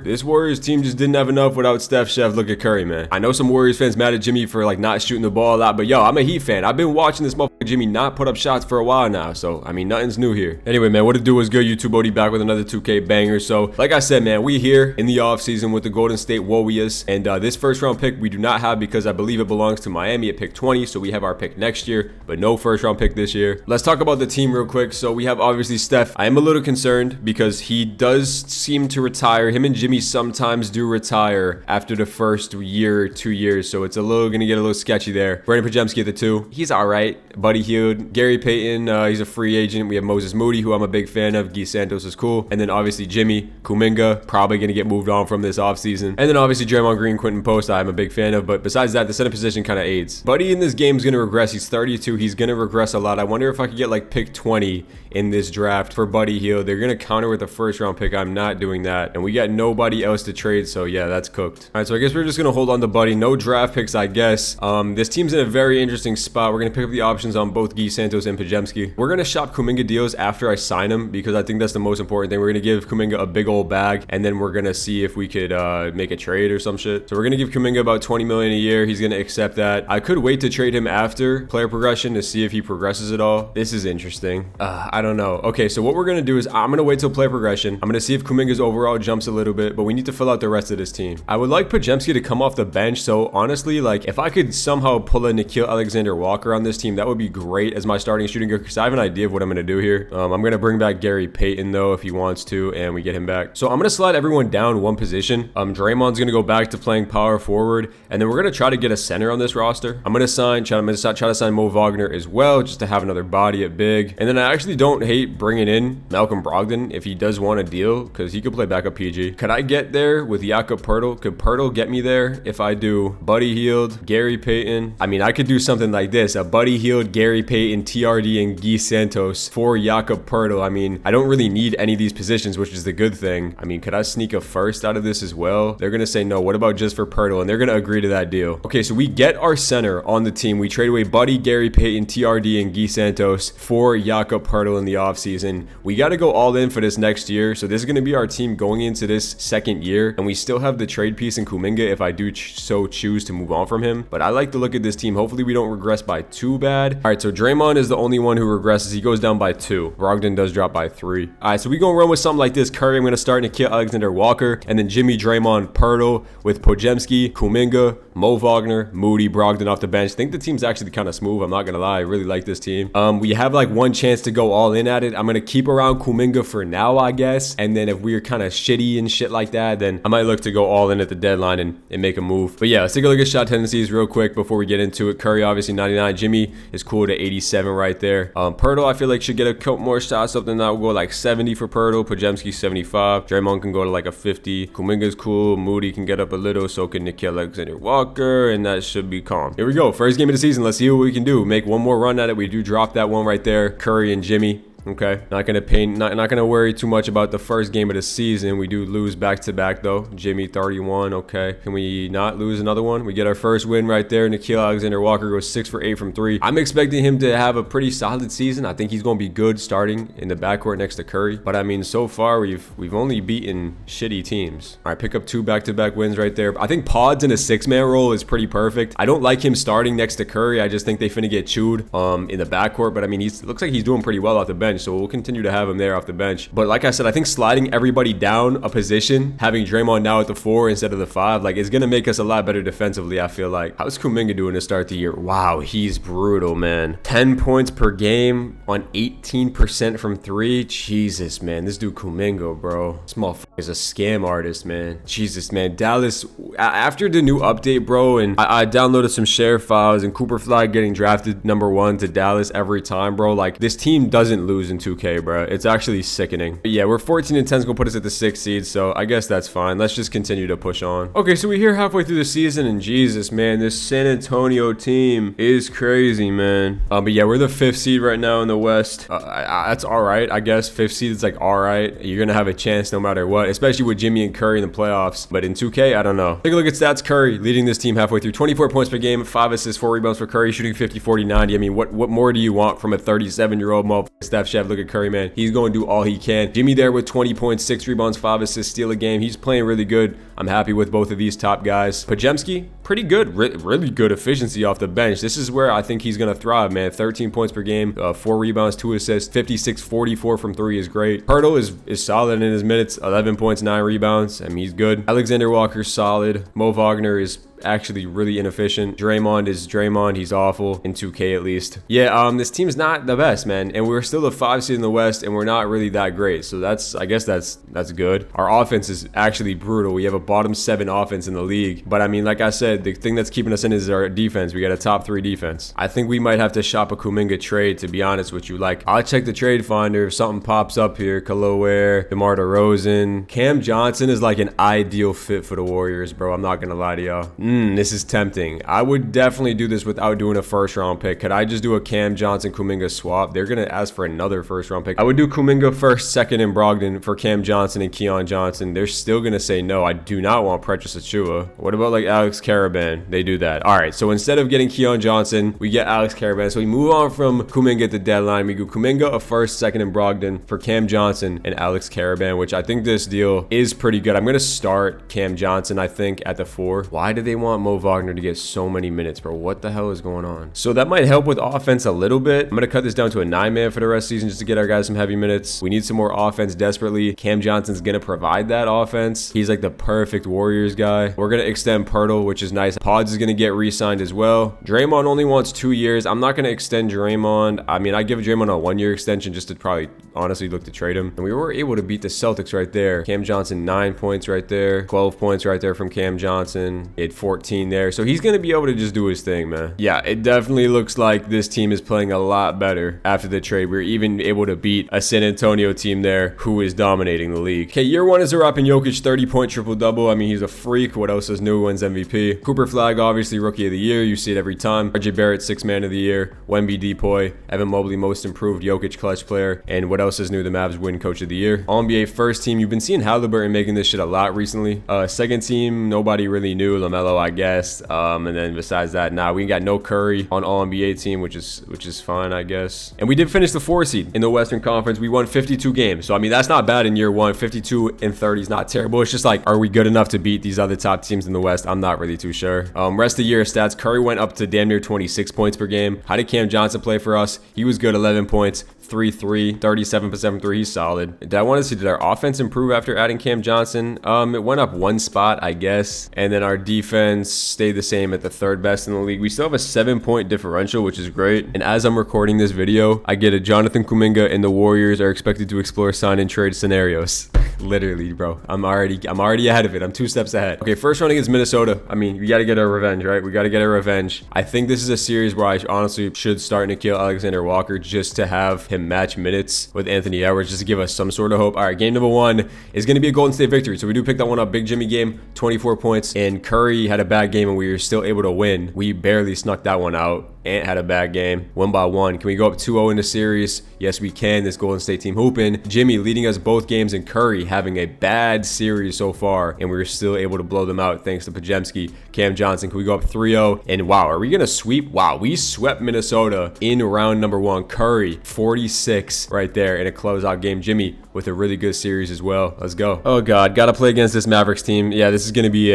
This Warriors team just didn't have enough without Steph, Chef. Look at Curry, man. I know some Warriors fans mad at Jimmy for like not shooting the ball a lot, but yo, I'm a Heat fan. I've been watching this motherfucker Jimmy not put up shots for a while now, so I mean, nothing's new here. Anyway, man, what it do is good. YouTube OD back with another 2K banger. So, like I said, man, we here in the offseason with the Golden State Warriors, and this first round pick we do not have because I believe it belongs to Miami at pick 20, so we have our pick next year, but no first round pick this year. Let's talk about the team real quick. So we have obviously Steph. I am a little concerned because he does seem to retire. Him and Jimmy sometimes do retire after the first year or 2 years, so it's gonna get a little sketchy there. Brandon Podziemski at the 2. He's all right. Buddy Hield, Gary Payton, he's a free agent. We have Moses Moody, who I'm a big fan of. Guy Santos is cool, and then obviously Jimmy Kuminga, probably gonna get moved on from this offseason, and then obviously Draymond Green, Quentin Post, I'm a big fan of. But besides that, the center position kind of aids. Buddy in this game is gonna regress. He's 32. He's gonna regress a lot. I wonder if I could get like pick 20 in this draft for Buddy Hield. They're gonna counter with a first round pick. I'm not doing that, and we got nobody else to trade, so yeah, that's cooked. All right, so I guess we're just gonna hold on to Buddy. No draft picks, I guess. This team's in a very interesting spot. We're gonna pick up the options on both Guy Santos and Podziemski. We're gonna shop Kuminga deals after I sign him because I think that's the most important thing. We're gonna give Kuminga a big old bag, and then we're gonna see if we could make a trade or some shit. So we're gonna give Kuminga about 20 million a year. He's gonna accept that. I could wait to trade him after player progression to see if he progresses at all. This is interesting. I don't know. Okay, so what we're gonna do is I'm gonna wait till player progression. I'm gonna see if Kuminga's overall jumps a little bit, but we need to fill out the rest of this team. I would like Podziemski to come off the bench. So honestly, like if I could somehow pull a Nickeil Alexander-Walker on this team, that would be great as my starting shooting guard because I have an idea of what I'm gonna do here. I'm gonna bring back Gary Payton though if he wants to, and we get him back. So I'm gonna slide everyone down one position. Draymond's gonna go back to playing power forward, and then we're gonna try to get a center on this roster. I'm gonna try to sign Mo Wagner as well, just to have another body at big. And then I actually don't hate bringing in Malcolm Brogdon if he does want a deal, because he could play backup PG. Could I get there with Jakob Poeltl? Could Poeltl get me there if I do Buddy Hield, Gary Payton? I mean, I could do something like this: a Buddy Hield, Gary Payton, TRD, and Guy Santos for Jakob Poeltl. I mean, I don't really need any of these positions, which is the good thing. I mean, could I sneak a first out of this as well? They're gonna say no. What about just for Poeltl? And they're gonna agree to that deal. Okay, so we get our center on the team. We trade away Buddy, Gary Payton, TRD, and Guy Santos for Jakob Poeltl in the offseason. We got to go all in for this next year. So this is going to be our team going into this second year, and we still have the trade piece in Kuminga if I do so choose to move on from him. But I like to look at this team. Hopefully we don't regress by too bad. All right, so Draymond is the only one who regresses. He goes down by 2. Brogdon does drop by 3. All right, so we gonna run with something like this. Curry, I'm gonna start Nickeil Alexander-Walker, and then Jimmy, Draymond, Poeltl with Podziemski, Kuminga, Mo Wagner, Moody, Brogdon off the bench. I think the team's actually kind of smooth. I'm not gonna lie, I really like this team. We have like one chance to go all in at it. I'm gonna keep around Kuminga for now, I guess, and then if we're kind of shitty and shit like that, then I might look to go all in at the deadline and make a move. But yeah, let's take a look at shot tendencies real quick before we get into it. Curry obviously 99. Jimmy is cool to 87 right there. Poeltl I feel like should get a couple more shots up than that. We'll go like 70 for Poeltl. Podziemski 75. Draymond can go to like a 50. Kuminga's cool. Moody can get up a little. So can Nickeil Alexander-Walker, and that should be calm. Here we go. First game of the season. Let's see what we can do. Make one more run at it. We do drop that one right there. Curry and Jimmy. Okay, not gonna worry too much about the first game of the season. We do lose back-to-back though. Jimmy 31. Okay, can we not lose another one? We get our first win right there. Nickeil Alexander-Walker goes 6 for 8 from 3. I'm expecting him to have a pretty solid season. I think he's gonna be good starting in the backcourt next to Curry. But I mean, so far we've only beaten shitty teams. All right, pick up 2 back-to-back wins right there. I think Pods in a 6-man role is pretty perfect. I don't like him starting next to Curry. I just think they finna get chewed in the backcourt. But I mean, it looks like he's doing pretty well off the bench. So we'll continue to have him there off the bench. But like I said, I think sliding everybody down a position, having Draymond now at the 4 instead of the 5, like it's gonna make us a lot better defensively, I feel like. How's Kuminga doing to start the year? Wow, he's brutal, man. 10 points per game on 18% from 3. Jesus, man. This dude Kuminga, bro. This motherfucker is a scam artist, man. Jesus, man. Dallas, after the new update, bro, and I downloaded some share files, and Cooper Fly getting drafted #1 to Dallas every time, bro. Like, this team doesn't lose in 2K, bro. It's actually sickening. But yeah, we're 14-10. It's gonna put us at the 6th seed, so I guess that's fine. Let's just continue to push on. Okay, so we're here halfway through the season, and Jesus, man, this San Antonio team is crazy, man. But yeah, we're the 5th seed right now in the West. That's all right, I guess. 5th seed is like all right. You're gonna have a chance no matter what, especially with Jimmy and Curry in the playoffs. But in 2K, I don't know. Take a look at stats. Curry leading this team halfway through. 24 points per game, 5 assists, 4 rebounds for Curry, shooting 50, 40, 90. I mean, what more do you want from a 37-year-old motherfucker? Steph Chef. Look at Curry, man. He's going to do all he can. Jimmy there with 20 points, 6 rebounds, 5 assists, steal a game. He's playing really good. I'm happy with both of these top guys. Pajemski, pretty good, really good efficiency off the bench. This is where I think he's going to thrive, man. 13 points per game, 4 rebounds, 2 assists, 56-44 from 3 is great. Pirtle is solid in his minutes, 11 points, 9 rebounds. I mean, he's good. Alexander Walker's solid. Mo Wagner is actually really inefficient. Draymond is Draymond. He's awful in 2K at least. Yeah, this team's not the best, man. And we're still the 5 seed in the West, and we're not really that great. So I guess that's good. Our offense is actually brutal. We have a bottom 7 offense in the league. But I mean, like I said, the thing that's keeping us in is our defense. We got a top 3 defense. I think we might have to shop a Kuminga trade, to be honest with you. Like, I'll check the trade finder if something pops up here. Kalower, DeMar DeRozan. Cam Johnson is like an ideal fit for the Warriors, bro. I'm not gonna lie to y'all. This is tempting. I would definitely do this without doing a first round pick. Could I just do a Cam Johnson Kuminga swap? They're gonna ask for another first round pick. I would do Kuminga first, second, and Brogdon for Cam Johnson and Keon Johnson. They're still gonna say no. I do not want Precious Achua. What about like Alex Caravan? They do that. All right, so instead of getting Keon Johnson, we get Alex Caravan. So we move on from Kuminga at the deadline. We go Kuminga, a first, second, and Brogdon for Cam Johnson and Alex Caravan, which I think this deal is pretty good. I'm gonna start Cam Johnson, I think, at the 4. Why do they want Mo Wagner to get so many minutes, bro? What the hell is going on? So that might help with offense a little bit. I'm gonna cut this down to a 9-man for the rest of the season just to get our guys some heavy minutes. We need some more offense desperately. Cam Johnson's gonna provide that offense. He's like the perfect Warriors guy. We're gonna extend Pirtle, which is nice. Pods is gonna get re-signed as well. Draymond only wants 2 years. I'm not gonna extend Draymond. I mean, I give Draymond a 1-year extension just to probably honestly look to trade him. And we were able to beat the Celtics right there. Cam Johnson, 9 points right there. 12 points right there from Cam Johnson. He had 14 there. So he's gonna be able to just do his thing, man. Yeah, it definitely looks like this team is playing a lot better after the trade. We're even able to beat a San Antonio team there who is dominating the league. Okay, year 1 is a wrap in Jokic, 30-point triple-double. I mean, he's a freak. What else is new? Wins MVP. Cooper Flag, obviously rookie of the year. You see it every time. RJ Barrett, 6th man of the year. Wemby Depoy. Evan Mobley, most improved. Jokic, clutch player. And what else is new? The Mavs win coach of the year. All-NBA first team. You've been seeing Halliburton making this shit a lot recently. Second team, nobody really knew. LaMelo, I guess. And then besides that, we got no Curry on All-NBA team, which is fine, I guess. And we did finish the 4 seed in the Western Conference. We won 52 games. So, I mean, that's not bad in year 1. 52 and 30 is not terrible. It's just like, are we good enough to beat these other top teams in the West? I'm not really too sure. Rest of the year stats, Curry went up to damn near 26 points per game. How did Cam Johnson play for us? He was good, 11 points. 3-3, 37% from 3. He's solid. Did I want to see, did our offense improve after adding Cam Johnson? It went up 1 spot, I guess. And then our defense stayed the same at the 3rd best in the league. We still have a 7-point differential, which is great. And as I'm recording this video, I get a Jonathan Kuminga and the Warriors are expected to explore sign and trade scenarios. Literally, bro. I'm already ahead of it. I'm 2 steps ahead. Okay, first round against Minnesota. I mean, we got to get our revenge, right? We got to get our revenge. I think this is a series where I honestly should start Nickeil Alexander-Walker just to have him match minutes with Anthony Edwards, just to give us some sort of hope. All right, game number 1 is going to be a Golden State victory. So we do pick that one up. Big Jimmy game, 24 points. And Curry had a bad game and we were still able to win. We barely snuck that one out. Ant had a bad game, 1-1. Can we go up 2-0 in the series? Yes, we can. This Golden State team hooping. Jimmy leading us both games, and Curry having a bad series so far, and we were still able to blow them out thanks to Pajemski. Cam Johnson, can we go up 3-0? And wow, are we gonna sweep? Wow, we swept Minnesota in round number 1. Curry, 46 right there in a closeout game. Jimmy with a really good series as well. Let's go. Oh God, gotta play against this Mavericks team. Yeah, this is gonna be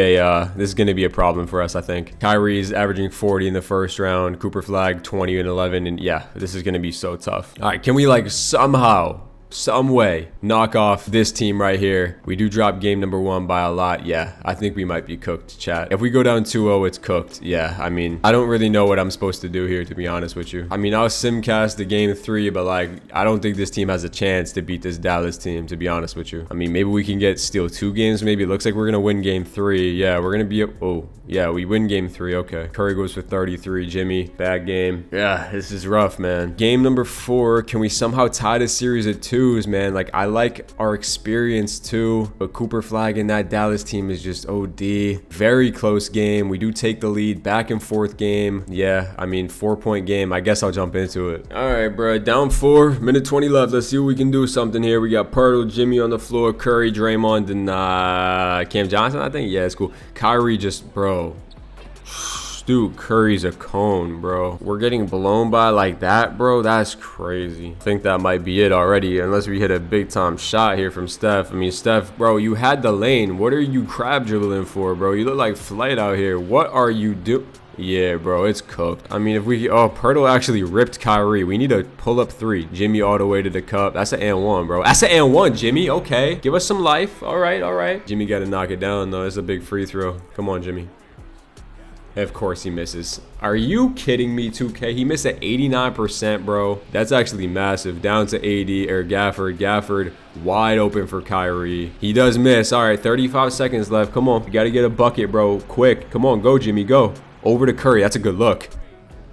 a problem for us, I think. Kyrie's averaging 40 in the first round. Cooper Flag 20 and 11, and yeah, this is gonna be so tough. All right, can we like somehow some way knock off this team right here? We do drop game number 1 by a lot. Yeah, I think we might be cooked, chat. If we go down 2-0, it's cooked. Yeah, I mean, I don't really know what I'm supposed to do here, to be honest with you. I mean, I'll simcast the game 3, but like, I don't think this team has a chance to beat this Dallas team, to be honest with you. I mean, maybe we can steal 2 games. Maybe it looks like we're gonna win game 3. Yeah, we're gonna be oh yeah, we win game 3. Okay, Curry goes for 33. Jimmy, bad game. Yeah, this is rough, man. Game number 4, can we somehow tie this series at 2s, man? Like, I like our experience too, but Cooper Flag and that Dallas team is just OD. Very close game. We do take the lead, back and forth game. Yeah, I mean, 4-point game. I guess I'll jump into it. All right, bro, down 4, minute 20 left. Let's see if we can do something here. We got Pirtle, Jimmy on the floor, Curry, Draymond, and Cam Johnson, I think. Yeah, it's cool. Kyrie just, bro, Dude, Curry's a cone, bro. We're getting blown by like that, bro. That's crazy. I think that might be it already, unless we hit a big time shot here from Steph. I mean, Steph, bro, you had the lane. What are you crab dribbling for, bro? You look like Flight out here. What are you doing? Yeah, bro, it's cooked. I mean, if we... Oh, Pirtle actually ripped Kyrie. We need a pull-up three. Jimmy all the way to the cup. That's an and one, bro. That's an and one, Jimmy. Okay. Give us some life. All right, all right. Jimmy got to knock it down, though. It's a big free throw. Come on, Jimmy. Of course he misses. Are you kidding me, 2K? He missed at 89%, bro. That's actually massive. Down to AD or Gafford. Gafford wide open for Kyrie. He does miss. All right, 35 seconds left. Come on. You got to get a bucket, bro. Quick. Come on. Go, Jimmy. Go. Over to Curry. That's a good look.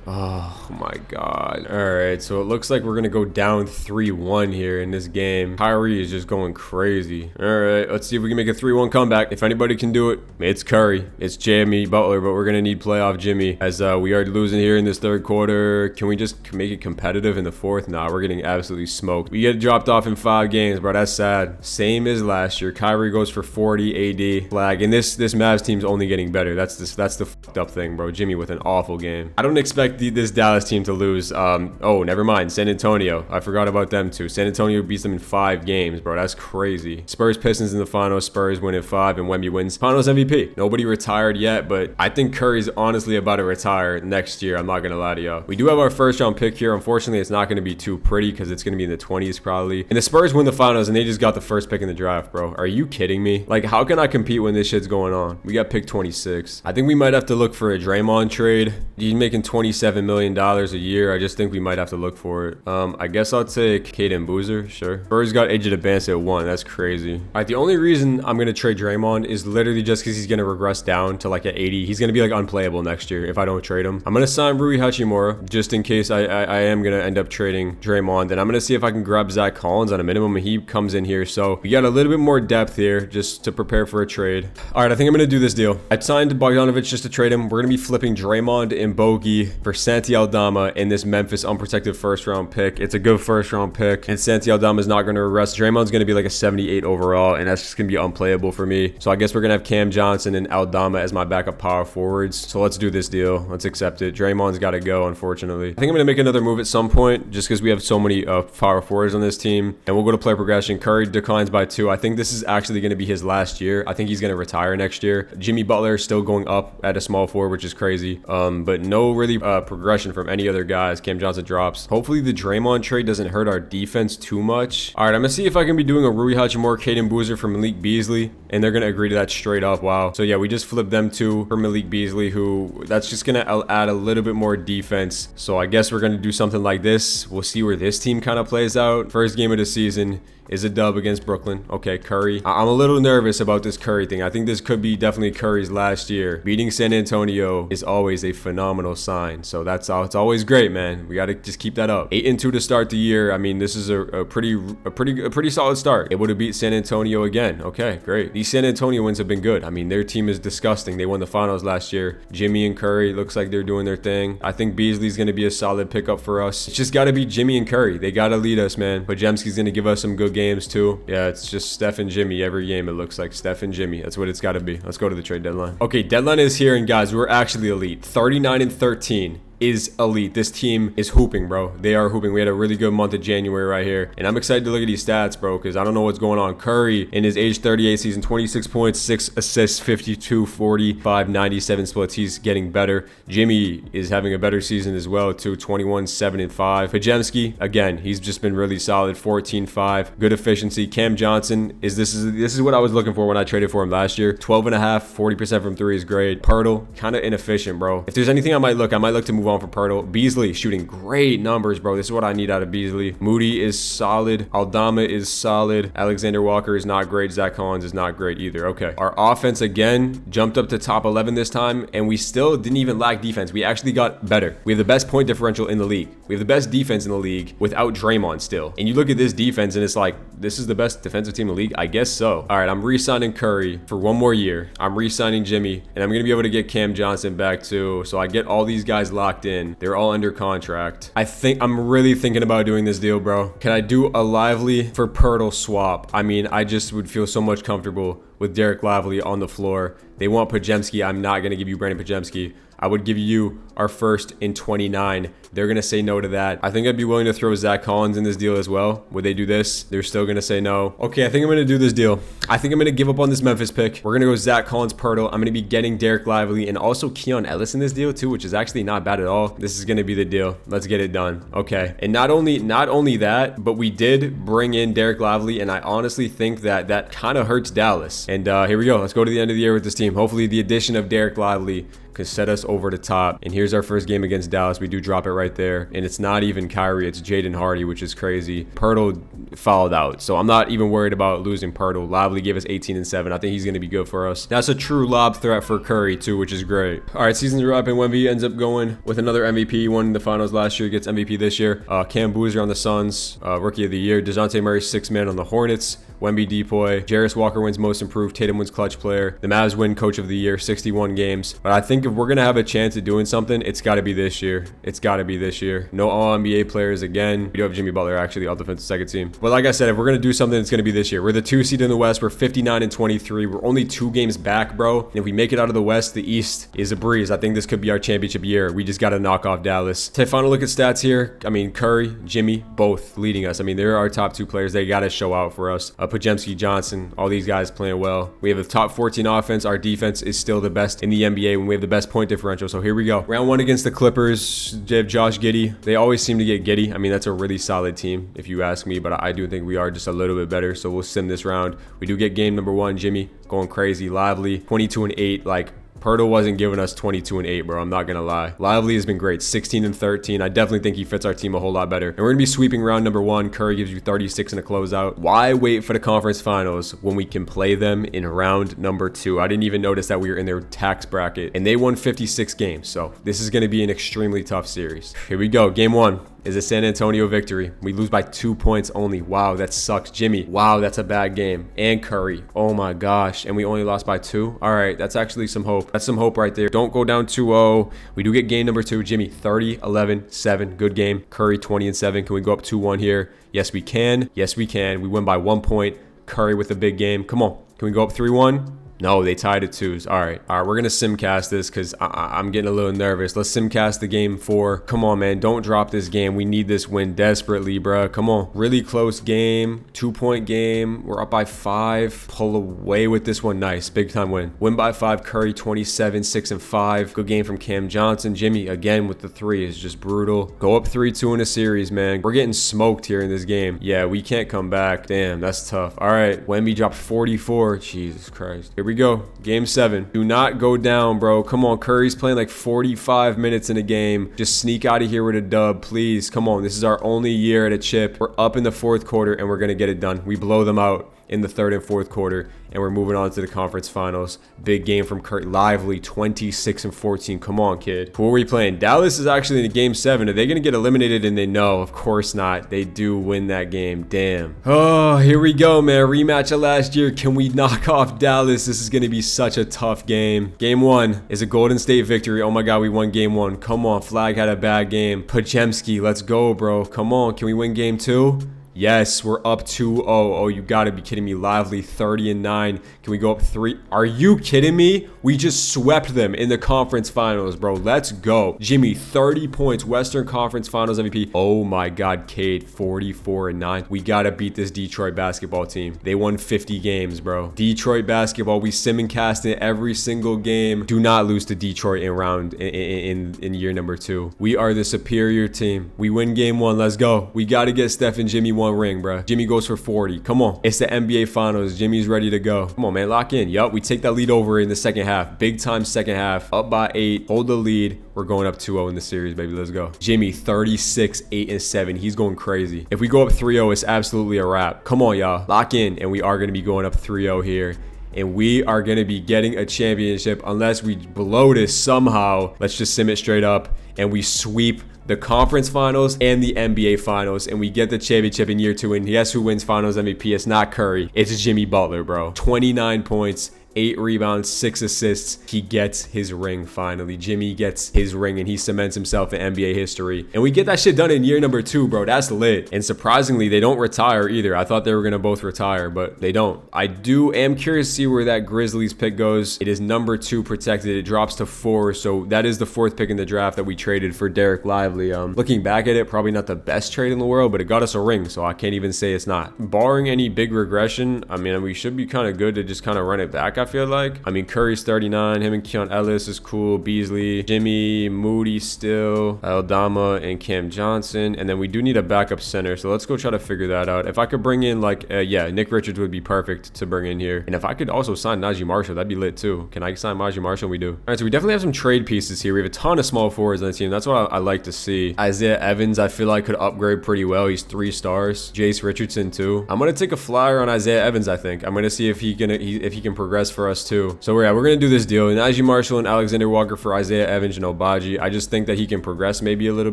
Oh my god. All right, so it looks like we're gonna go down 3-1 here in this game. Kyrie is just going crazy. All right, let's see if we can make a 3-1 comeback. If anybody can do it, it's Curry, it's Jimmy Butler, but we're gonna need playoff Jimmy as we are losing here in this third quarter. Can we just make it competitive in the fourth? Nah, we're getting absolutely smoked. We get dropped off in 5 games, bro. That's sad. Same as last year. Kyrie goes for 40 AD flag, and this Mavs team's only getting better. That's the fucked up thing, bro. Jimmy with an awful game. I don't expect this Dallas team to lose. Oh, never mind. San Antonio. I forgot about them too. San Antonio beats them in 5 games, bro. That's crazy. Spurs Pistons in the finals. Spurs win in 5 and Wemby wins finals MVP. Nobody retired yet, but I think Curry's honestly about to retire next year. I'm not gonna lie to y'all. We do have our first round pick here. Unfortunately, it's not gonna be too pretty because it's gonna be in the 20s probably. And the Spurs win the finals and they just got the first pick in the draft, bro. Are you kidding me? Like, how can I compete when this shit's going on? We got pick 26. I think we might have to look for a Draymond trade. He's making $27 million a year. I just think we might have to look for it. I guess I'll take Caden Boozer. Sure. Spurs got Age of Advance at 1. That's crazy. All right, the only reason I'm gonna trade Draymond is literally just because he's gonna regress down to like at 80. He's gonna be like unplayable next year if I don't trade him. I'm gonna sign Rui Hachimura just in case I am gonna end up trading Draymond. And I'm gonna see if I can grab Zach Collins on a minimum and he comes in here. So we got a little bit more depth here just to prepare for a trade. All right, I think I'm gonna do this deal. I signed Bogdanovic just to trade him. We're gonna be flipping Draymond and Bogey for Santi Aldama in this Memphis unprotected first round pick. It's a good first round pick, and Santi Aldama is not going to regress. Draymond's going to be like a 78 overall, and that's just going to be unplayable for me. So I guess we're going to have Cam Johnson and Aldama as my backup power forwards. So let's do this deal. Let's accept it. Draymond's got to go, unfortunately. I think I'm going to make another move at some point just because we have so many power forwards on this team, and we'll go to player progression. Curry declines by 2. I think this is actually going to be his last year. I think he's going to retire next year. Jimmy Butler is still going up at a small forward, which is crazy, but no really progression from any other guys. Cam Johnson drops. Hopefully the Draymond trade doesn't hurt our defense too much. All right, I'm gonna see if I can be doing a Rui Hachimura, Caden Boozer for Malik Beasley, and they're gonna agree to that straight up. Wow. So yeah, we just flipped them 2 for Malik Beasley, who that's just gonna add a little bit more defense. So I guess we're gonna do something like this. We'll see where this team kind of plays out. First game of the season is a dub against Brooklyn. Okay, Curry. I'm a little nervous about this Curry thing. I think this could be definitely Curry's last year. Beating San Antonio is always a phenomenal sign. So it's always great, man. We got to just keep that up. 8-2 to start the year. I mean, this is a pretty solid start. Able to beat San Antonio again. Okay, great. These San Antonio wins have been good. I mean, their team is disgusting. They won the finals last year. Jimmy and Curry looks like they're doing their thing. I think Beasley's going to be a solid pickup for us. It's just got to be Jimmy and Curry. They got to lead us, man. But Jemski's going to give us some good games too. Yeah, it's just Steph and Jimmy every game. It looks like Steph and Jimmy. That's what it's got to be. Let's go to the trade deadline. Okay, deadline is here, and guys, we're actually elite. 39-13 is elite. This team is hooping, bro. They are hooping. We had a really good month of January right here, and I'm excited to look at these stats, bro, because I don't know what's going on. Curry in his age 38 season, 26 points, 6 assists, 52, 45, 97 splits. He's getting better. Jimmy is having a better season as well too, 21, 7 and 5. Pajemski, again, he's just been really solid, 14, 5, good efficiency. Cam Johnson this is what I was looking for when I traded for him last year. 12 and a half, 40% from 3 is great. Pirtle, kind of inefficient, bro. If there's anything I might look to move on for Pirtle. Beasley shooting great numbers, bro. This is what I need out of Beasley. Moody is solid. Aldama is solid. Alexander Walker is not great. Zach Collins is not great either. Okay. Our offense again jumped up to top 11 this time, and we still didn't even lack defense. We actually got better. We have the best point differential in the league. We have the best defense in the league without Draymond still. And you look at this defense and it's like, this is the best defensive team in the league? I guess so. All right, I'm re-signing Curry for 1 more year. I'm re-signing Jimmy, and I'm going to be able to get Cam Johnson back too. So I get all these guys locked in. They're all under contract. I'm really thinking about doing this deal, bro. Can I do a Lively for Pirtle swap? I mean, I just would feel so much comfortable with Derek Lively on the floor. They want Podziemski. I'm not going to give you Brandon Podziemski. I would give you our first in 29. They're going to say no to that. I think I'd be willing to throw Zach Collins in this deal as well. Would they do this? They're still going to say no. Okay, I think I'm going to do this deal. I think I'm going to give up on this Memphis pick. We're going to go Zach Collins, Pirtle. I'm going to be getting Derek Lively and also Keon Ellis in this deal too, which is actually not bad at all. This is going to be the deal. Let's get it done. Okay. And not only that, but we did bring in Derek Lively, and I honestly think that kind of hurts Dallas. And here we go. Let's go to the end of the year with this team. Hopefully the addition of Derek Lively could set us over the top. And here's our first game against Dallas. We do drop it right there. And it's not even Kyrie, it's Jaden Hardy, which is crazy. Pirtle fouled out, so I'm not even worried about losing Pirtle. Lively gave us 18 and 7. I think he's going to be good for us. That's a true lob threat for Curry too, which is great. All right, season's wrapping. Wemby ends up going with another MVP. He won the finals last year, gets MVP this year. Cam Boozer on the Suns, Rookie of the Year. DeJounte Murray, 6th man on the Hornets. Wemby Depoy. Jarris Walker wins Most Improved. Tatum wins Clutch Player. The Mavs win Coach of the Year, 61 games. But I think if we're going to have a chance at doing something, it's got to be this year. It's got to be this year. No All-NBA players again. We do have Jimmy Butler, actually, all defensive second team. But like I said, if we're going to do something, it's going to be this year. We're the 2 seed in the West. We're 59 and 23. We're only 2 games back, bro. And if we make it out of the West, the East is a breeze. I think this could be our championship year. We just got to knock off Dallas. Take a final look at stats here. I mean, Curry, Jimmy, both leading us. I mean, they're our top 2 players. They got to show out for us. Podziemski, Johnson, all these guys playing well. We have the top 14 offense. Our defense is still the best in the NBA when we have the best point differential. So here we go. Round 1 against the Clippers. They have Josh Giddey. They always seem to get Giddey. I mean, that's a really solid team if you ask me, but I do think we are just a little bit better. So we'll sim this round. We do get game number 1. Jimmy going crazy. Lively, 22 and 8. Like, Pirtle wasn't giving us 22 and 8, bro. I'm not going to lie. Lively has been great. 16 and 13. I definitely think he fits our team a whole lot better. And we're going to be sweeping round number 1. Curry gives you 36 in a closeout. Why wait for the conference finals when we can play them in round number 2? I didn't even notice that we were in their tax bracket. And they won 56 games. So this is going to be an extremely tough series. Here we go. Game 1 is a San Antonio victory. We lose by 2 points only. Wow, that sucks. Jimmy, wow, that's a bad game. And Curry, oh my gosh. And we only lost by 2. All right, that's actually some hope. That's some hope right there. Don't go down 2-0. We do get game number 2. Jimmy, 30, 11, 7. Good game. Curry, 20 and 7. Can we go up 2-1 here? Yes, we can. Yes, we can. We win by 1 point. Curry with a big game. Come on. Can we go up 3-1? No, they tied at 2s. All right, we're going to simcast this because I'm getting a little nervous. Let's simcast the game 4. Come on, man. Don't drop this game. We need this win desperately, bro. Come on. Really close game. 2-point game. We're up by 5. Pull away with this one. Nice. Big time win. Win by 5. Curry, 27, 6 and 5. Good game from Cam Johnson. Jimmy, again, with the 3 is just brutal. Go up 3-2 in a series, man. We're getting smoked here in this game. Yeah, we can't come back. Damn, that's tough. All right. Wemby dropped 44. Jesus Christ. Here we go. Game 7. Do not go down, bro. Come on. Curry's playing like 45 minutes in a game. Just sneak out of here with a dub, please. Come on. This is our only year at a chip. We're up in the 4th quarter and we're going to get it done. We blow them out in the 3rd and 4th quarter, and we're moving on to the conference finals. Big game from Curry. Lively, 26 and 14. Come on, kid. Who are we playing? Dallas is actually in game 7. Are they going to get eliminated? And they know. Of course not. They do win that game. Damn. Oh, here we go, man. Rematch of last year. Can we knock off Dallas? This is going to be such a tough game. Game 1 is a Golden State victory. Oh my God, we won game 1. Come on. Flag had a bad game. Podziemski, let's go, bro. Come on. Can we win game 2? Yes, we're up 2-0. Oh, you gotta be kidding me. Lively, 30 and 9. Can we go up 3? Are you kidding me? We just swept them in the conference finals, bro. Let's go. Jimmy, 30 points. Western Conference Finals MVP. Oh my God, Cade, 44 and 9. We gotta beat this Detroit basketball team. They won 50 games, bro. Detroit basketball. We sim and cast in every single game. Do not lose to Detroit in year number 2. We are the superior team. We win game 1. Let's go. We gotta get Steph and Jimmy 1 ring, bro. Jimmy goes for 40. Come on. It's the NBA Finals. Jimmy's ready to go. Come on, man. Lock in. Yup. We take that lead over in the second half. Big time second half. Up by 8. Hold the lead. We're going up 2-0 in the series, baby. Let's go. Jimmy, 36, 8 and 7. He's going crazy. If we go up 3-0, it's absolutely a wrap. Come on, y'all. Lock in. And we are going to be going up 3-0 here. And we are going to be getting a championship unless we blow this somehow. Let's just sim it straight up. And we sweep the conference finals and the NBA finals, and we get the championship in year 2. And guess who wins finals MVP? It's not Curry. It's Jimmy Butler, bro. 29 points, 8 rebounds, 6 assists. He gets his ring finally. Jimmy gets his ring and he cements himself in NBA history. And we get that shit done in year number 2, bro. That's lit. And surprisingly, they don't retire either. I thought they were going to both retire, but they don't. I am curious to see where that Grizzlies pick goes. It is number 2 protected. It drops to 4. So that is the 4th pick in the draft that we traded for Derek Lively. Looking back at it, probably not the best trade in the world, but it got us a ring. So I can't even say it's not. Barring any big regression, I mean, we should be kind of good to just kind of run it back, I feel like. I mean, Curry's 39. Him and Keon Ellis is cool. Beasley, Jimmy, Moody still, Aldama, and Cam Johnson. And then we do need a backup center. So let's go try to figure that out. If I could bring in like, yeah, Nick Richards would be perfect to bring in here. And if I could also sign Najee Marshall, that'd be lit too. Can I sign Najee Marshall? We do. All right, so we definitely have some trade pieces here. We have a ton of small forwards on the team. That's what I like to see. Isaiah Evans, I feel like could upgrade pretty well. He's 3 stars. Jace Richardson too. I'm gonna take a flyer on Isaiah Evans. I think I'm gonna see if he can progress for us too. So yeah, we're gonna do this deal. Najee Marshall and Alexander Walker for Isaiah Evans and Obaji. I just think that he can progress maybe a little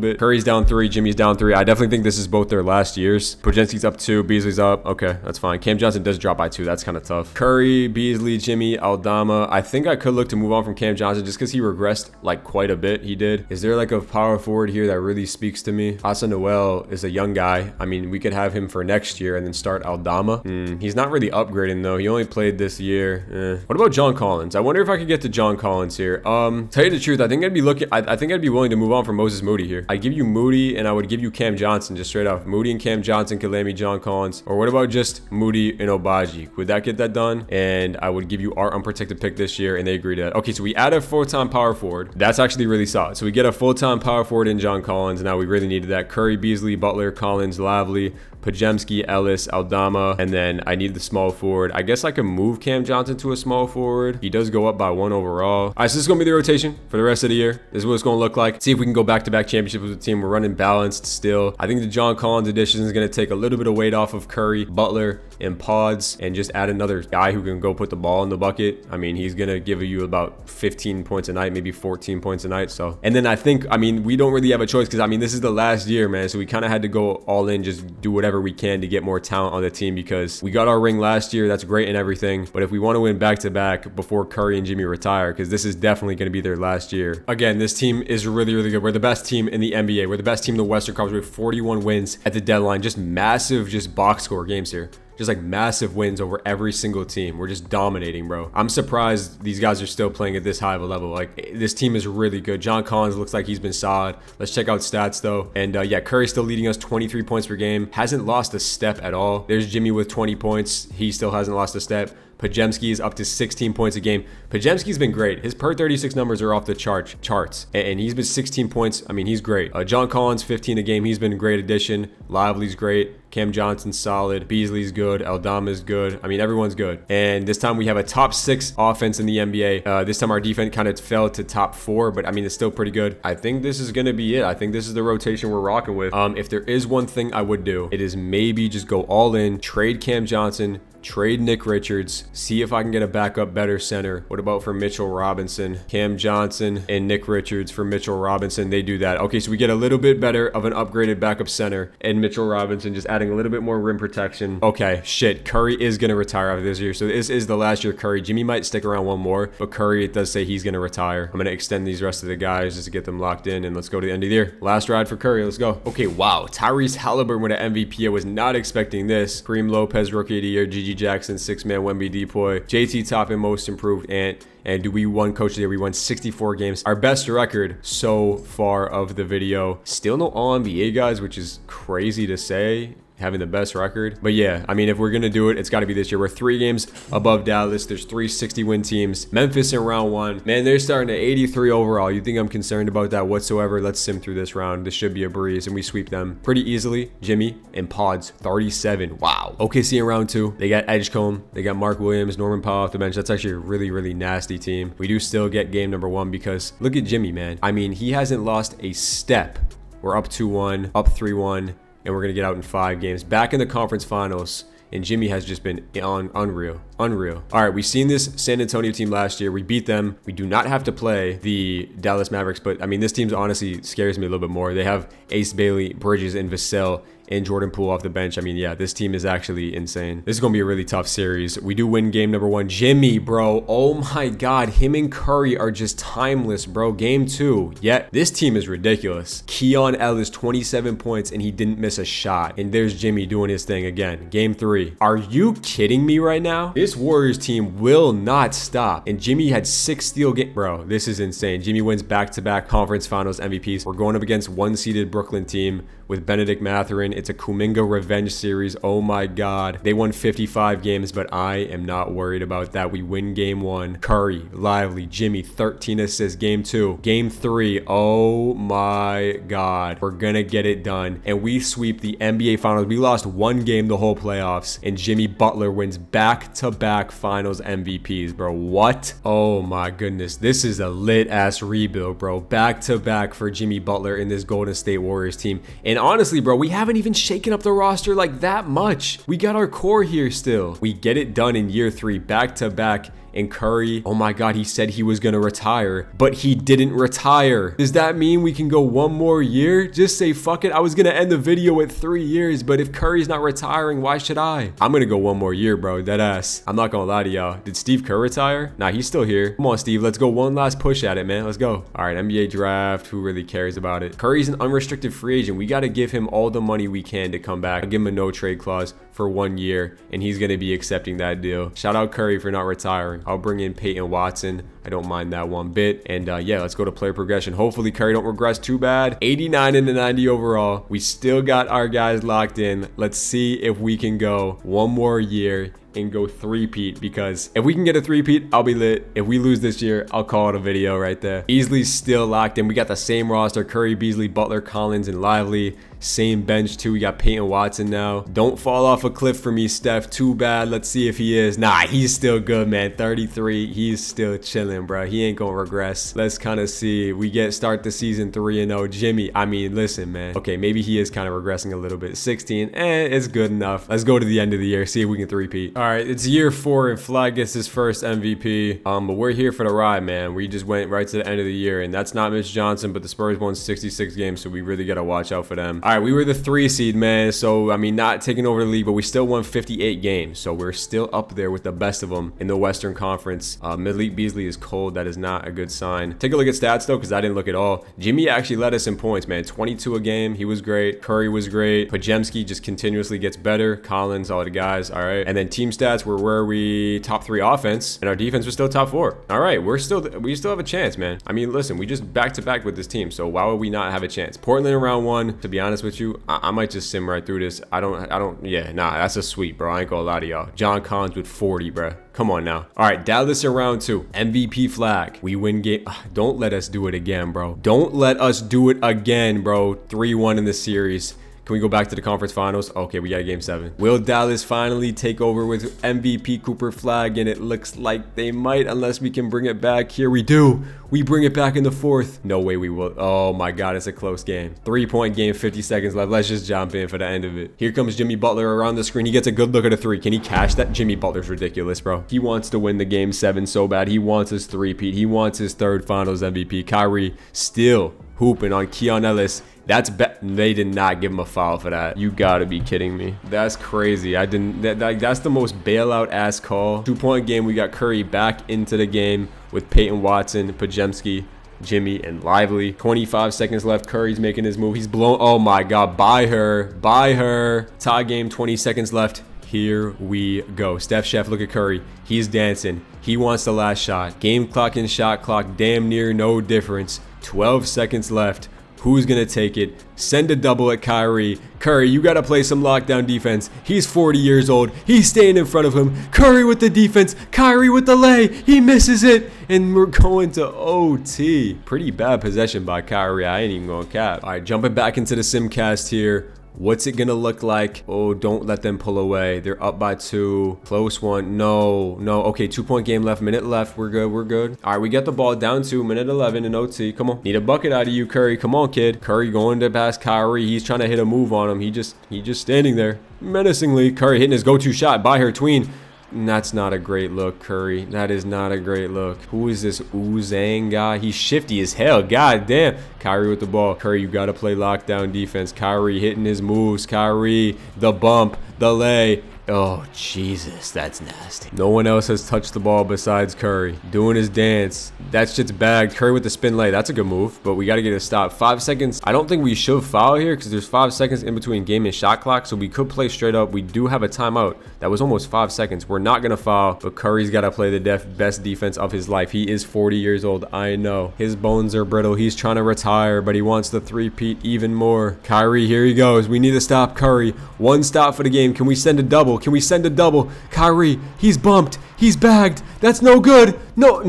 bit. Curry's down 3, Jimmy's down 3. I definitely think this is both their last years. Pojenski's up 2, Beasley's up. Okay, that's fine. Cam Johnson does drop by 2. That's kind of tough. Curry, Beasley, Jimmy, Aldama. I think I could look to move on from Cam Johnson just because he regressed like quite a bit. He did. Is there like a power forward here that really speaks to me? Asa Noel is a young guy. I mean, we could have him for next year and then start Aldama. He's not really upgrading though. He only played this year. What about John Collins? I wonder if I could get to John Collins here. Tell you the truth, I think I'd be looking. I think I'd be willing to move on from Moses Moody here. I'd give you Moody and I would give you Cam Johnson just straight off. Moody and Cam Johnson could land me John Collins. Or what about just Moody and Obaji? Would that get that done? And I would give you our unprotected pick this year and they agreed to that. Okay, so we add a full-time power forward. That's actually really solid. So we get a full-time power forward in John Collins. Now we really needed that. Curry, Beasley, Butler, Collins, Lively, Podziemski, Ellis, Aldama, and then I need the small forward. I guess I can move Cam Johnson to a small forward. He does go up by 1 overall. All right, so this is going to be the rotation for the rest of the year. This is what it's going to look like. See if we can go back-to-back championships with the team. We're running balanced still. I think the John Collins addition is going to take a little bit of weight off of Curry, Butler, and Pods, and just add another guy who can go put the ball in the bucket. I mean, he's going to give you about 15 points a night, maybe 14 points a night. So, and then I think, I mean, we don't really have a choice because, I mean, this is the last year, man. So we kind of had to go all in, just do whatever we can to get more talent on the team because we got our ring last year. That's great and everything. But if we want to win back-to-back before Curry and Jimmy retire, because this is definitely going to be their last year. Again, this team is really, really good. We're the best team in the NBA. We're the best team in the Western Conference with 41 wins at the deadline. Just massive, just box score games here. Just like massive wins over every single team. We're just dominating, bro. I'm surprised these guys are still playing at this high of a level. Like, this team is really good. John Collins looks like he's been solid. Let's check out stats though. And yeah, Curry's still leading us 23 points per game. Hasn't lost a step at all. There's Jimmy with 20 points. He still hasn't lost a step. Podziemski is up to 16 points a game. Podziemski's been great. His per 36 numbers are off the charts. And he's been 16 points. I mean, he's great. John Collins, 15 a game. He's been a great addition. Lively's great. Cam Johnson's solid. Beasley's good. Aldama's good. I mean, everyone's good. And this time we have a top 6 offense in the NBA. This time our defense kind of fell to top 4, but I mean, it's still pretty good. I think this is going to be it. I think this is the rotation we're rocking with. If there is one thing I would do, it is maybe just go all in, trade Cam Johnson, trade Nick Richards, see if I can get a backup better center. What about for Mitchell Robinson? Cam Johnson and Nick Richards for Mitchell Robinson. They do that. Okay, so we get a little bit better of an upgraded backup center and Mitchell Robinson, just adding a little bit more rim protection. Okay, shit. Curry is going to retire after this year. So this is the last year Curry. Jimmy might stick around one more, but Curry, it does say he's going to retire. I'm going to extend these rest of the guys just to get them locked in, and let's go to the end of the year. Last ride for Curry. Let's go. Okay, wow. Tyrese Halliburton with an MVP. I was not expecting this. Kareem Lopez, Rookie of the Year. Gigi Jackson, 6-man Wemby Depoy. JT Toppin, Most Improved Ant. And we won Coach of the Year. We won 64 games. Our best record so far of the video. Still no All-NBA guys, which is crazy to say, having the best record. But yeah, I mean, if we're gonna do it, it's got to be this year. We're 3 games above Dallas. There's 3 60-win teams. Memphis in round 1. Man, they're starting at 83 overall. You think I'm concerned about that whatsoever? Let's sim through this round. This should be a breeze, and we sweep them pretty easily. Jimmy and Pods, 37. Wow. OKC in round 2. They got Edgecombe. They got Mark Williams, Norman Powell off the bench. That's actually a really, really nasty team. We do still get game number 1 because look at Jimmy, man. I mean, he hasn't lost a step. We're up 2-1, up 3-1. And we're going to get out in 5 games. Back in the conference finals. And Jimmy has just been unreal. Unreal. All right, we've seen this San Antonio team last year. We beat them. We do not have to play the Dallas Mavericks. But, I mean, this team honestly scares me a little bit more. They have Ace Bailey, Bridges, and Vassell and Jordan Poole off the bench. I mean, yeah, this team is actually insane. This is going to be a really tough series. We do win game number 1. Jimmy, bro. Oh my God. Him and Curry are just timeless, bro. Game 2. Yet, this team is ridiculous. Keon Ellis, 27 points, and he didn't miss a shot. And there's Jimmy doing his thing again. Game 3. Are you kidding me right now? This Warriors team will not stop. And Jimmy had 6 steal game. Bro, this is insane. Jimmy wins back-to-back conference finals MVPs. We're going up against one-seeded Brooklyn team with Benedict Mathurin. It's a Kuminga revenge series. Oh my God. They won 55 games, but I am not worried about that. We win game 1. Curry, Lively, Jimmy, 13 assists. Game 2. Game 3. Oh my God. We're gonna get it done. And we sweep the NBA Finals. We lost 1 game the whole playoffs. And Jimmy Butler wins back-to-back Finals MVPs, bro. What? Oh my goodness. This is a lit-ass rebuild, bro. Back-to-back for Jimmy Butler in this Golden State Warriors team. And honestly, bro, we haven't even shaken up the roster like that much. We got our core here still. We get it done in year 3, back-to-back. And Curry, oh my God, he said he was going to retire, but he didn't retire. Does that mean we can go 1 more year? Just say, fuck it. I was going to end the video at 3 years, but if Curry's not retiring, why should I? I'm going to go 1 more year, bro. Dead ass. I'm not going to lie to y'all. Did Steve Kerr retire? Nah, he's still here. Come on, Steve. Let's go 1 last push at it, man. Let's go. All right, NBA draft. Who really cares about it? Curry's an unrestricted free agent. We got to give him all the money we can to come back. I'll give him a no trade clause for 1 year, and he's going to be accepting that deal. Shout out Curry for not retiring. I'll bring in Peyton Watson. I don't mind that one bit. And yeah, let's go to player progression. Hopefully Curry don't regress too bad. 89 into 90 overall. We still got our guys locked in. Let's see if we can go 1 more year and go 3-peat, because if we can get a 3-peat, I'll be lit. If we lose this year, I'll call it a video right there. Beasley's still locked in. We got the same roster: Curry, Beasley, Butler, Collins, and Lively. Same bench too. We got Peyton Watson now. Don't fall off a cliff for me, Steph. Too bad. Let's see if he is. Nah, he's still good, man. 33. He's still chilling, bro. He ain't gonna regress. Let's kind of see. We start the season 3-0. Jimmy, I mean, listen, man. Okay, maybe he is kind of regressing a little bit. 16. It's good enough. Let's go to the end of the year. See if we can 3-peat. All right, it's year 4 and Flag gets his first MVP. But we're here for the ride, man. We just went right to the end of the year, and that's not Mitch Johnson, but the Spurs won 66 games, so we really got to watch out for them. All right, we were the 3 seed, man. So, I mean, not taking over the league, but we still won 58 games. So we're still up there with the best of them in the Western Conference. Malik Beasley is cold. That is not a good sign. Take a look at stats, though, because I didn't look at all. Jimmy actually led us in points, man. 22 a game. He was great. Curry was great. Pajemski just continuously gets better. Collins, all the guys. All right. And then team stats were where we top 3 offense, and our defense was still top 4. All right. We still have a chance, man. I mean, listen, we just back-to-back with this team, so why would we not have a chance? Portland in round 1, to be honest with you, I might just sim right through this. Yeah, nah, that's a sweep, bro. I ain't gonna lie to y'all. John Collins with 40, bro. Come on now. All right, Dallas in round 2. MVP Flag. We win game. Don't let us do it again, bro. Don't let us do it again, bro. 3-1 in the series. Can we go back to the conference finals? Okay, we got a game 7. Will Dallas finally take over with MVP Cooper Flag? And it looks like they might, unless we can bring it back. Here we do. We bring it back in the 4th. No way we will. Oh my God, it's a close game. 3-point game, 50 seconds left. Let's just jump in for the end of it. Here comes Jimmy Butler around the screen. He gets a good look at a 3. Can he cash that? Jimmy Butler's ridiculous, bro. He wants to win the game 7 so bad. He wants his 3-peat. He wants his 3rd finals MVP. Kyrie still hooping on Keon Ellis. They did not give him a foul for that. You gotta be kidding me. That's crazy. That's the most bailout ass call. 2-point game. We got Curry back into the game with Peyton Watson, Pajemski, Jimmy, and Lively. 25 seconds left. Curry's making his move. He's blown. Oh my God. Buy her. Tie game. 20 seconds left. Here we go. Steph Chef, look at Curry. He's dancing. He wants the last shot. Game clock and shot clock. Damn near no difference. 12 seconds left. Who's going to take it? Send a double at Kyrie. Curry, you got to play some lockdown defense. He's 40 years old. He's staying in front of him. Curry with the defense. Kyrie with the lay. He misses it. And we're going to OT. Pretty bad possession by Kyrie. I ain't even going to cap. All right, jumping back into the Simcast here. What's it gonna look like? Oh, don't let them pull away. They're up by 2. Close one. No. Okay, 2-point game left. Minute left. We're good. All right, we get the ball down to minute 11 in OT. Come on. Need a bucket out of you, Curry. Come on, kid. Curry going to pass Kyrie. He's trying to hit a move on him. He just standing there menacingly. Curry hitting his go-to shot. By her tween. That's not a great look, Curry. That is not a great look. Who is this Uzang guy? He's shifty as hell. God damn. Kyrie with the ball. Curry, you got to play lockdown defense. Kyrie hitting his moves. Kyrie, the bump, the lay. Oh, Jesus, that's nasty. No one else has touched the ball besides Curry. Doing his dance. That shit's bagged. Curry with the spin lay. That's a good move, but we got to get a stop. 5 seconds. I don't think we should foul here because there's 5 seconds in between game and shot clock, so we could play straight up. We do have a timeout. That was almost 5 seconds. We're not going to foul, but Curry's got to play the best defense of his life. He is 40 years old. I know. His bones are brittle. He's trying to retire, but he wants the three-peat even more. Kyrie, here he goes. We need to stop Curry. One stop for the game. Can we send a double? Can we send a double? Kyrie, he's bumped. He's bagged. That's no good. No.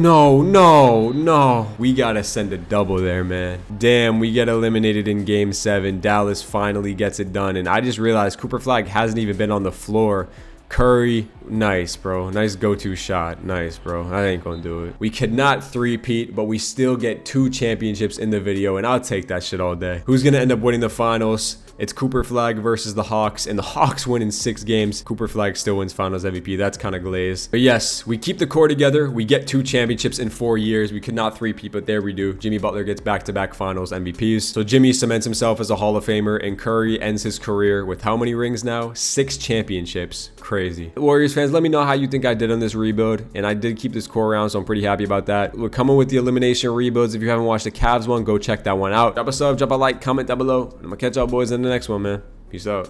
We gotta send a double there, man. Damn, we get eliminated in game 7. Dallas finally gets it done. And I just realized Cooper Flag hasn't even been on the floor. Curry, nice, bro. Nice go-to shot. Nice, bro. I ain't gonna do it. We cannot three-peat, but we still get 2 championships in the video, and I'll take that shit all day. Who's gonna end up winning the finals? It's Cooper Flag versus the Hawks, and the Hawks win in 6 games. Cooper Flag still wins finals MVP. That's kind of glazed. But yes, we keep the core together. We get 2 championships in 4 years. We could not three-peat, but there we do. Jimmy Butler gets back-to-back finals MVPs. So Jimmy cements himself as a Hall of Famer, and Curry ends his career with how many rings now? 6 championships. Crazy. Warriors fans, let me know how you think I did on this rebuild, and I did keep this core around, so I'm pretty happy about that. We're coming with the elimination rebuilds. If you haven't watched the Cavs one, go check that one out. Drop a sub, drop a like, comment down below, and I'm gonna catch y'all boys in the next one, man. Peace out.